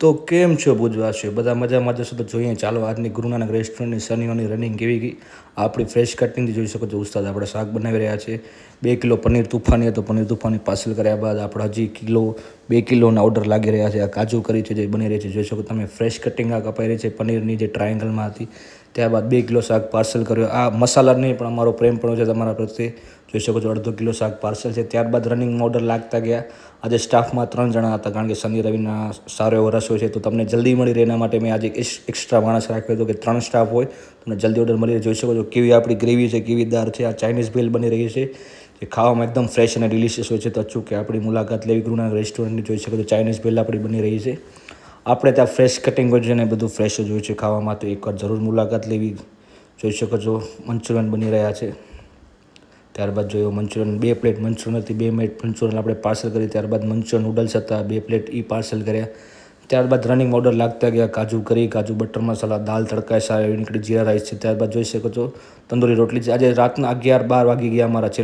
તો કેમ છો ભુજવાસીઓ? બધા મજામાં જશો તો જોઈએ. ચાલો આજની ગુરુ નાનક રેસ્ટોરન્ટની શનિવાની રનિંગ કેવી ગઈ. આપણી ફ્રેશ કટિંગથી જોઈ શકો છો. ઉસ્તાદ આપણે શાક બનાવી રહ્યા છે. 2 કિલો પનીર તુફાની હતો. પનીર તુફાની પાર્સલ કર્યા બાદ આપણે હજી 2 કિલોના ઓર્ડર લાગી રહ્યા છે. આ કાજુ કરી છે જે બની રહી છે. જોઈ શકો તમે ફ્રેશ કટિંગ આ કપાઈ રહી છે પનીરની જે ટ્રાયેંગલમાં હતી. ત્યારબાદ 2 કિલો શાક પાર્સલ કર્યો. આ મસાલા નહીં પણ અમારો પ્રેમ પણ છે તમારા પ્રત્યે. જોઈ શકો છો 1/2 કિલો શાક પાર્સલ છે. ત્યારબાદ રનિંગમાં ઓર્ડર લાગતા ગયા. આજે સ્ટાફમાં 3 જણા હતા કારણ કે શનિ રવિના સારો એવો રસ હોય છે તો તમને જલ્દી મળી રહે એના માટે મેં આજે એક્સ્ટ્રા માણસ રાખ્યો હતો કે 3 સ્ટાફ હોય તમને જલ્દી ઓર્ડર મળી રહે. જોઈ શકો છો કેવી આપણી ગ્રેવી છે, કેવી દાળ છે. આ ચાઇનીઝ ભેલ બની રહી છે જે ખાવામાં એકદમ ફ્રેશ અને ડિલિશિયસ હોય છે. તો અચૂક કે આપણી મુલાકાત લેવી ગુરુ નાનક રેસ્ટોરન્ટની. જોઈ શકો છો ચાઇનીઝ ભેલ આપણી બની રહી છે. આપણે ત્યાં ફ્રેશ કટિંગ હોય છે ને બધું ફ્રેશ જ હોય છે ખાવામાં. તો એકવાર જરૂર મુલાકાત લેવી. જોઈ શકો છો મંચુરિયન બની રહ્યા છે. ત્યારબાદ જોયું મંચુરિયન 2 પ્લેટ મંચુરિયન હતી. 2 પ્લેટ મંચુરિયન આપણે પાર્સલ કરી. ત્યારબાદ મંચુરિયન નૂડલ્સ હતા 2 પ્લેટ એ પાર્સલ કર્યા. ત્યારબાદ રનિંગ ઓર્ડર લાગતા ગયા. કાજુ કરી, કાજુ બટર મસાલા, દાલ તડકા સારી એવી નીકળી, જીરા રાઈસ છે. ત્યારબાદ જોઈ શકો છો તંદૂરી રોટલી છે. આજે રાતના 11-12 વાગી ગયા અમારા છેલ્લે